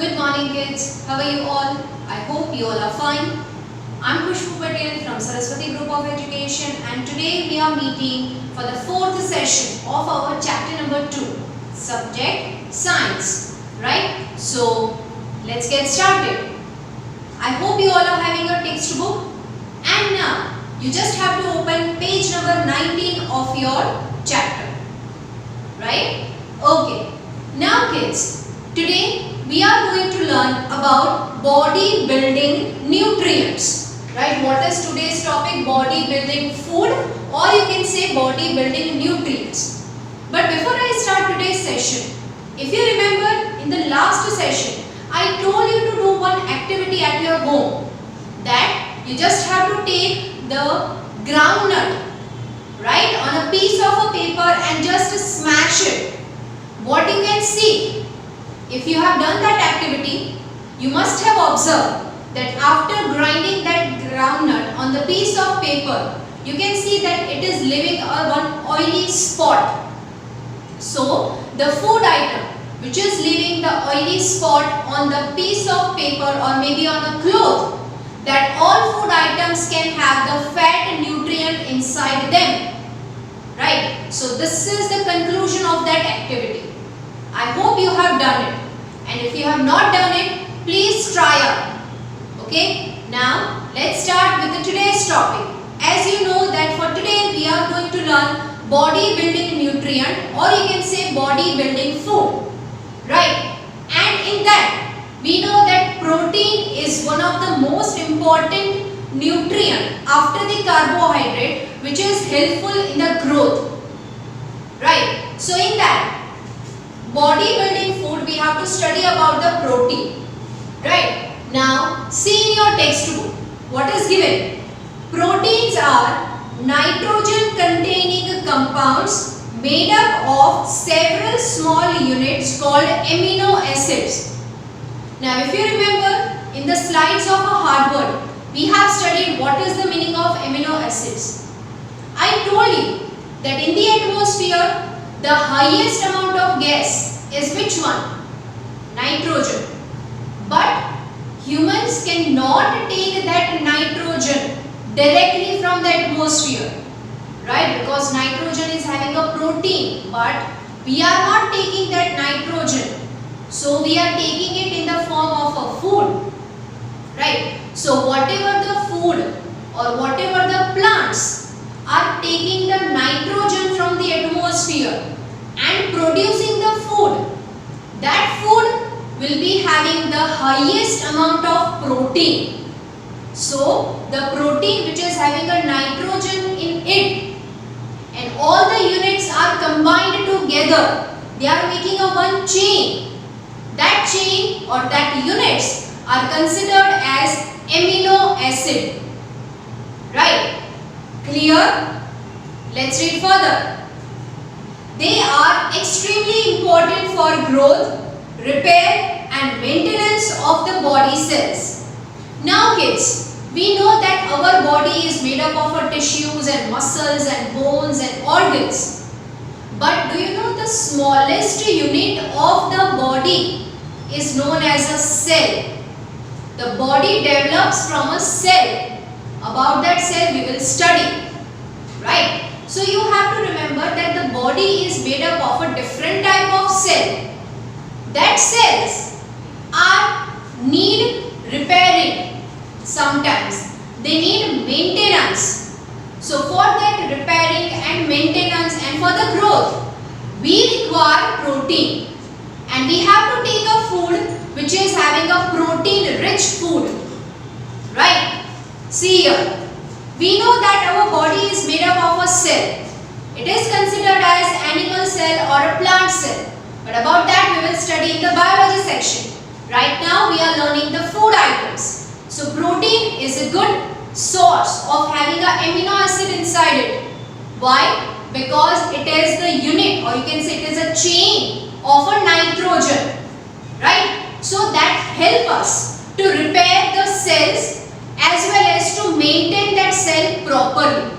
Good morning kids. How are you all? I hope you all are fine. I'm Khushbu Patel from Saraswati Group of Education and today we are meeting for the fourth session of our chapter number 2, subject science. Right? So let's get started. I hope you all are having a textbook and now you just have to open page number 19 of your chapter. Right? Okay. Now kids, today we are going to learn about body building nutrients. Right? What is today's topic? Body building food, or you can say body building nutrients. But before I start today's session, if you remember in the last session, I told you to do one activity at your home, that you just have to take the groundnut, right, on a piece of a paper and just smash it. What you can see, if you have done that activity, you must have observed that after grinding that groundnut on the piece of paper, you can see that it is leaving one oily spot. So, the food item which is leaving the oily spot on the piece of paper or maybe on a cloth, that all food items can have the fat and nutrient inside them. Right? So, this is the conclusion of that activity. I hope you have done it. And if you have not done it, please try out. Okay? Now, let's start with today's topic. As you know that for today we are going to learn body building nutrient, or you can say body building food. Right? And in that, we know that protein is one of the most important nutrient after the carbohydrate, which is helpful in the growth. Right? So in that, body building food, we have to study about the protein. Right? Now, see in your textbook, what is given? Proteins are nitrogen containing compounds made up of several small units called amino acids. Now, if you remember in the slides of a Harvard, we have studied what is the meaning of amino acids. I told you that in the atmosphere, the highest amount of gas is which one? Nitrogen. But humans cannot take that nitrogen directly from the atmosphere. Right? Because nitrogen is having a protein. But we are not taking that nitrogen. So we are taking it in the form of a food. Right? So whatever the food or whatever the plants are taking the nitrogen from the atmosphere and producing the food, that food will be having the highest amount of protein. So the protein which is having a nitrogen in it and all the units are combined together, they are making a one chain. That chain or that units are considered as amino acid. Right? Clear? Let's read further. They are extremely important for growth, repair and maintenance of the body cells. Now kids, we know that our body is made up of tissues and muscles and bones and organs. But do you know the smallest unit of the body is known as a cell? The body develops from a cell. About that cell we will study. Right? So you have to remember that the body is made up of a different type of cell. That cells need repairing sometimes. They need maintenance. So for that repairing and maintenance and for the growth, we require protein. And we have to take a food which is having a protein rich food. Right? See here. We know that our body is made up of a cell. It is considered as animal cell or a plant cell. But about that we will study in the biology section. Right now we are learning the food items. So protein is a good source of having an amino acid inside it. Why? Because it is the unit, or you can say it is a chain of a nitrogen. Right? So that help us to repair the cells as well as to maintain that cell properly.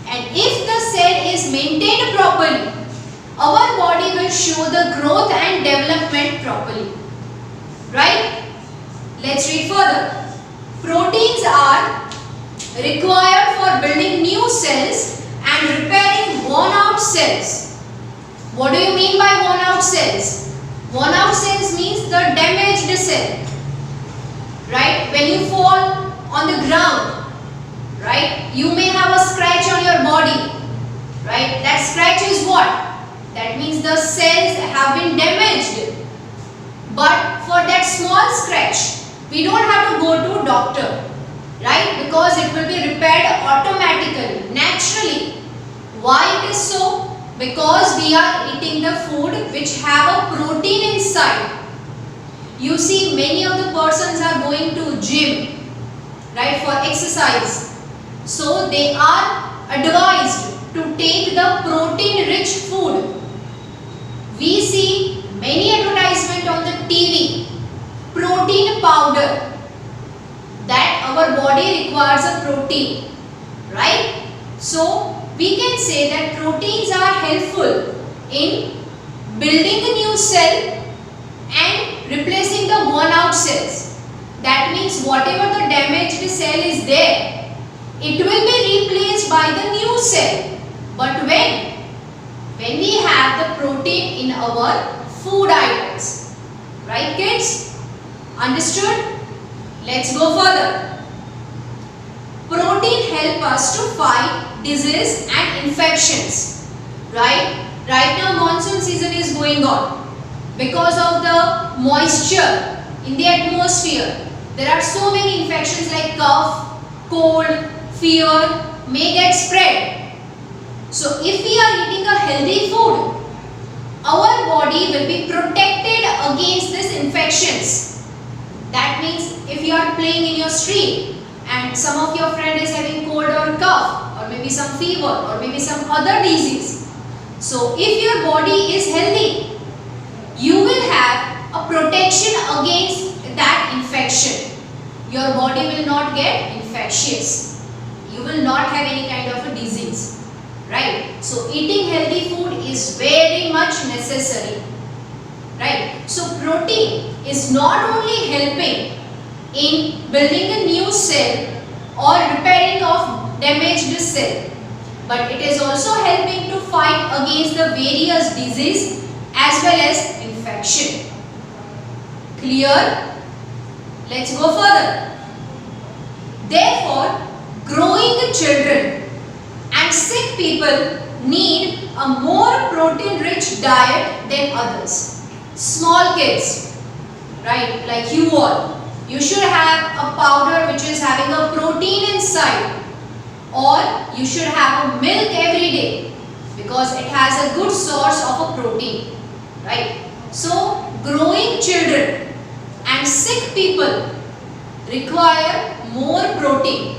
And if the cell is maintained properly, our body will show the growth and development properly. Right? Let's read further. Proteins are required for building new cells and repairing worn out cells. What do you mean by worn out cells? Worn out cells means the damaged cell. Right? When you fall on the ground, right, you may have a scratch on your body. Right? That scratch is what? That means the cells have been damaged. But for that small scratch, we don't have to go to doctor, right? Because it will be repaired automatically, naturally. Why it is so? Because we are eating the food which have a protein inside. You see, many of the persons are going to gym, right, for exercise. So they are advised to take the protein rich food. We see many advertisements on the TV, protein powder, that our body requires a protein, right? So we can say that proteins are helpful in building a new cell and replacing the worn out cells. That means whatever the damaged cell is there, it will be replaced by the new cell. But when we have the protein in our food items. Right, kids? Understood? Let's go further. Protein help us to fight disease and infections. Right? Right now monsoon season is going on. Because of the moisture in the atmosphere, there are so many infections like cough, cold, fever may get spread. So if we are eating a healthy food, our body will be protected against these infections. That means if you are playing in your street and some of your friend is having cold or cough or maybe some fever or maybe some other disease. So if your body is healthy, you will have a protection against that infection. Your body will not get infectious. You will not have any kind of a disease. Right? So eating healthy food is very much necessary. Right? So protein is not only helping in building a new cell or repairing of damaged cell, but it is also helping to fight against the various disease as well as infection. Clear? Let's go further. Therefore, growing children and sick people need a more protein rich diet than others. Small kids, right, like you all, you should have a powder which is having a protein inside, or you should have a milk every day because it has a good source of a protein, right? So growing children and sick people require more protein.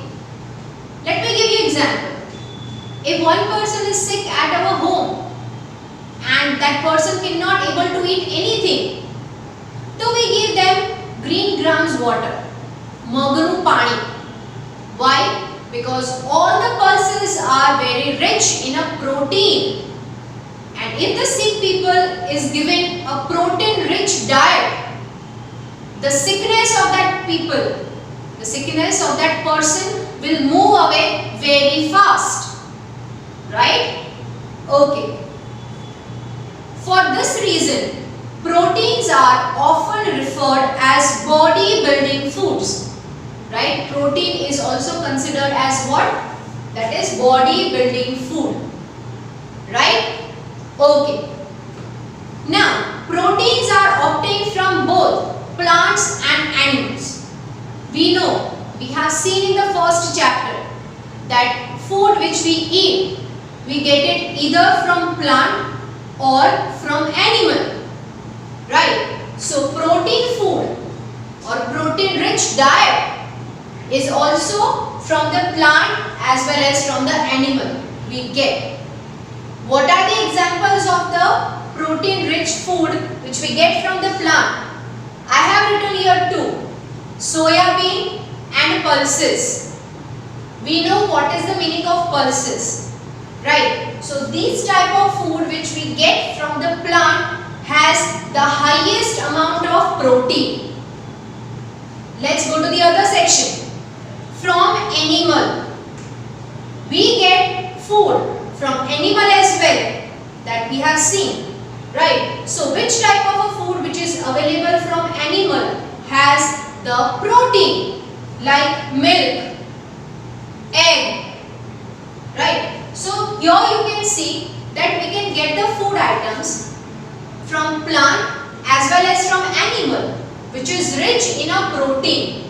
Let me give you example. If one person is sick at our home and that person cannot able to eat anything, so we give them green grams water, maganu pani. Why? Because all the pulses are very rich in a protein, and if the sick people is given a protein rich diet, the sickness of that people, the sickness of that person will move away very fast. Right? Okay. For this reason, proteins are often referred as body building foods. Right? Protein is also considered as what? That is body building food. Right? Okay. Now, proteins are obtained from both plants and animals. We know, we have seen in the first chapter that food which we eat, we get it either from plant or from animal, right? So protein food or protein rich diet is also from the plant as well as from the animal we get. What are the examples of the protein rich food which we get from the plant? I have written here two, soya bean and pulses. We know what is the meaning of pulses, right? So these type of food which we get from the plant has the highest amount of protein. let's go to the other section. From animal. We get food from animal as well, that we have seen, right? So which type of a food which is available from animal has the protein, like milk, egg, right? So here you can see that we can get the food items from plant as well as from animal, which is rich in a protein.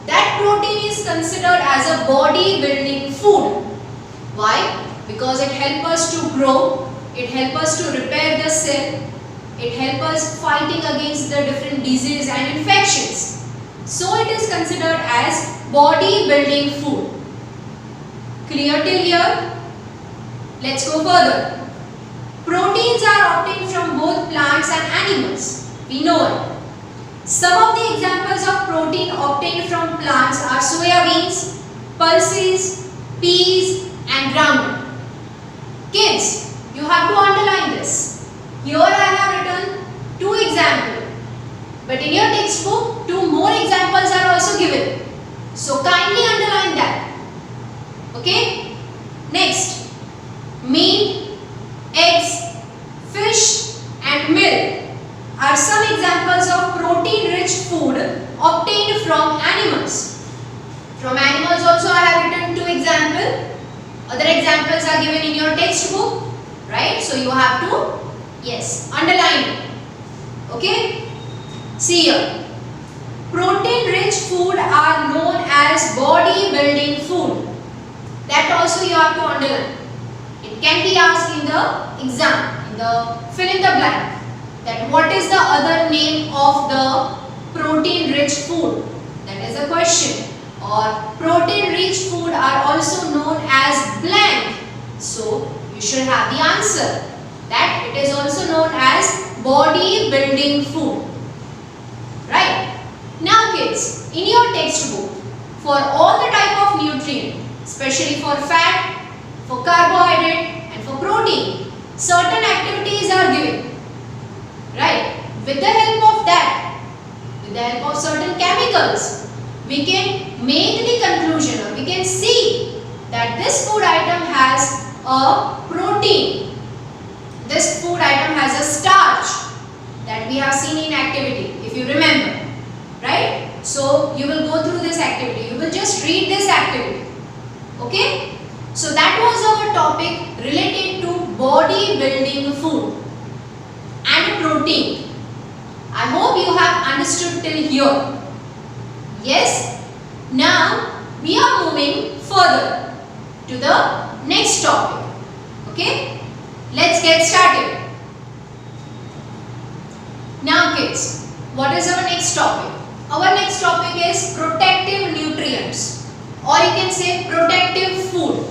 That protein is considered as a body building food. Why? Because it helps us to grow, it helps us to repair the cell, it helps us fighting against the different diseases and infections. So it is considered as body building food. Clear till here? Let's go further. Proteins are obtained from both plants and animals. We know it. Some of the examples of protein obtained from plants are soya beans, pulses, peas and groundnut. Kids, you have to underline this. Here I have written 2 examples. But in your textbook, 2 more examples are also given. So kindly underline that. Okay? Next, meat, eggs, fish and milk are some examples of protein-rich food obtained from animals. From animals also I have written 2 examples. Other examples are given in your textbook, right? So you have to, yes, underline it. Okay? See here. Protein-rich food are known as body-building food. That also you have to underline. It can be asked in the exam, in the fill in the blank. That what is the other name of the protein rich food? That is a question. Or protein rich food are also known as blank. So you should have the answer. That it is also known as body building food. Right? Now kids, in your textbook, for all the type of nutrient, especially for fat, for carbohydrate and for protein, certain activities are given. Right? With the help of that, with the help of certain chemicals, we can make the conclusion or we can see that this food item has a protein. This food item has a starch that we have seen in activity, if you remember. Right? So you will go through this activity. You will just read this activity. Okay? So that was our topic related to body building food and protein. I hope you have understood till here. Yes? Now we are moving further to the next topic. Okay? Let's get started. Now kids, what is our next topic? Our next topic is protective nutrients, or you can say protective food.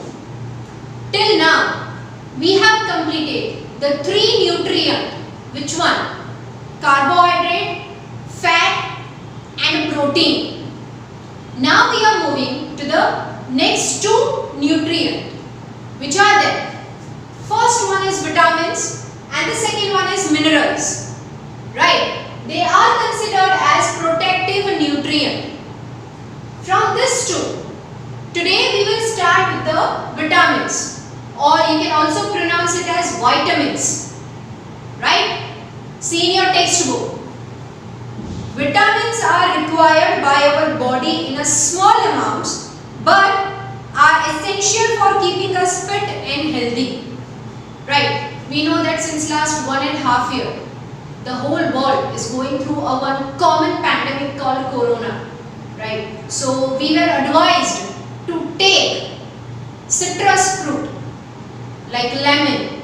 Till now, we have completed the 3 nutrients. Which one? Carbohydrate, fat and protein. Now we are moving to the next 2 nutrients. Which are there? First one is vitamins and the second one is minerals. Right? They are considered as protective nutrient. From this 2, today we will start with the vitamins, or you can also pronounce it as vitamins. Right? See in your textbook. Vitamins are required by our body in a small amounts but are essential for keeping us fit and healthy. Right? We know that since last 1.5 years, the whole world is going through a one common pandemic called Corona. Right? So we were advised to take citrus fruit like lemon,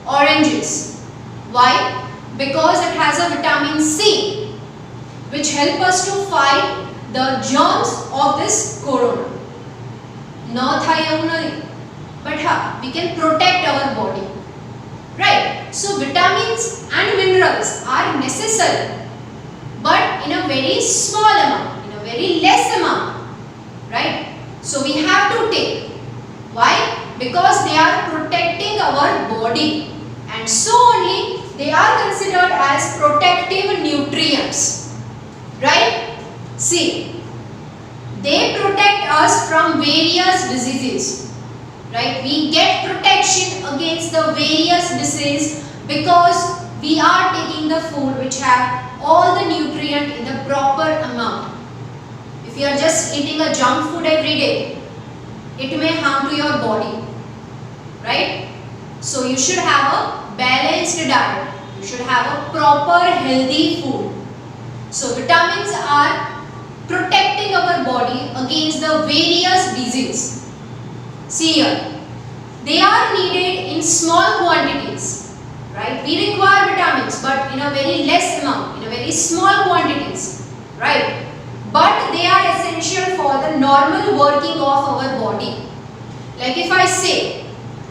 oranges. Why? Because it has a vitamin C which help us to fight the germs of this corona. No thayavunari, but we can protect our body. Right? So vitamins and minerals are necessary, but in a very small amount, in a very less amount. Right? So we have to take. Why? Because they are protecting our body, and so only they are considered as protective nutrients. Right? See, They protect us from various diseases, right? We get protection against the various diseases because we are taking the food which have all the nutrient in the proper amount. If you are just eating a junk food every day, it may harm to your body, right? So you should have a balanced diet. You should have a proper healthy food. So vitamins are protecting our body against the various diseases. See here, they are needed in small quantities, right? We require vitamins but in a very less amount, in a very small quantities, right? But they are essential for the normal working of our body. Like if I say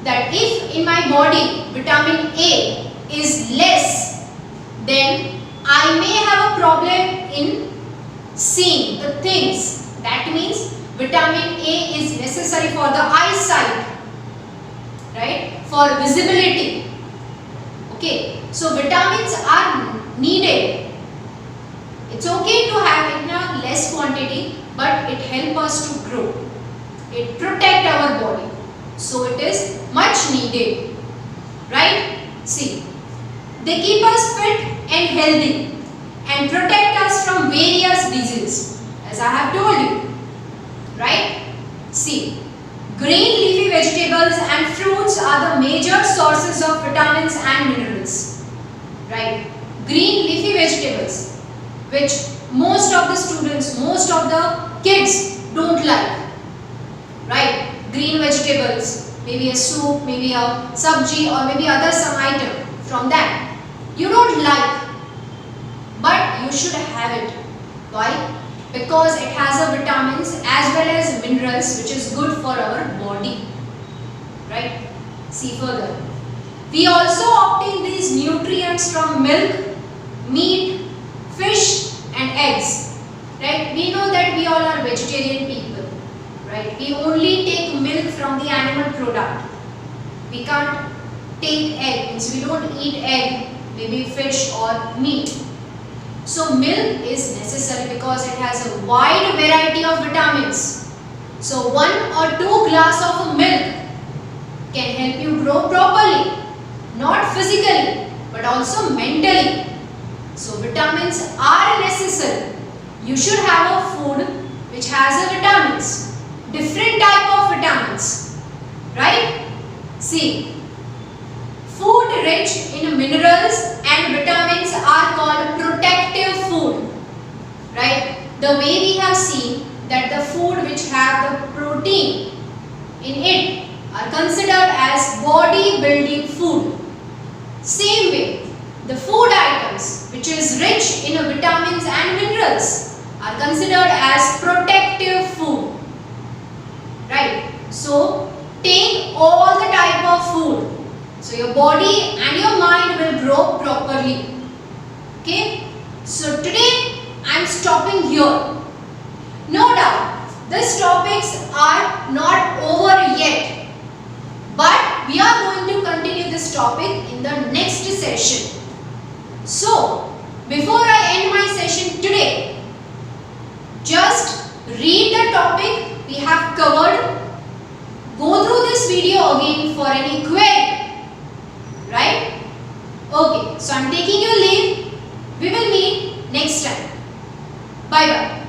that if in my body vitamin A is less, then I may have a problem in seeing the things. That means vitamin A is necessary for the eyesight, right? For visibility. Okay, so vitamins are needed. It's okay to have it in a less quantity, but it helps us to grow. It protects our body. So it is much needed, right? See, they keep us fit and healthy and protect us from various diseases, as I have told you, right? See, green leafy vegetables and fruits are the major sources of vitamins and minerals, right? Green leafy vegetables, which most of the students, most of the kids don't like, right? Green vegetables, maybe a soup, maybe a sabji or maybe other some item from that. You don't like, but you should have it. Why? Because it has a vitamins as well as minerals which is good for our body, right? See further. We also obtain these nutrients from milk, meat, fish and eggs, right? We know that we all are vegetarian people, right? We only take milk from the animal product. We can't take egg, means we don't eat egg, maybe fish or meat. So milk is necessary because it has a wide variety of vitamins. So 1 or 2 glass of milk can help you grow properly, not physically but also mentally. So vitamins are necessary. You should have a food which has a vitamins, different type of vitamins, right? See, food rich in minerals and vitamins are called protective food, right? The way we have seen that the food which have the protein in it are considered as body building food. Same way, the food items which is rich in vitamins and minerals are considered as protective food, right? So take all the type of food, so your body and your mind will grow properly. Okay, so today I am stopping here. No doubt these topics are not over yet, but we are going to continue this topic in the next session. So before I end my session today, just read the topic we have covered. Go through this video again for any query, right? Okay, so I am taking your leave. We will meet next time. Bye bye.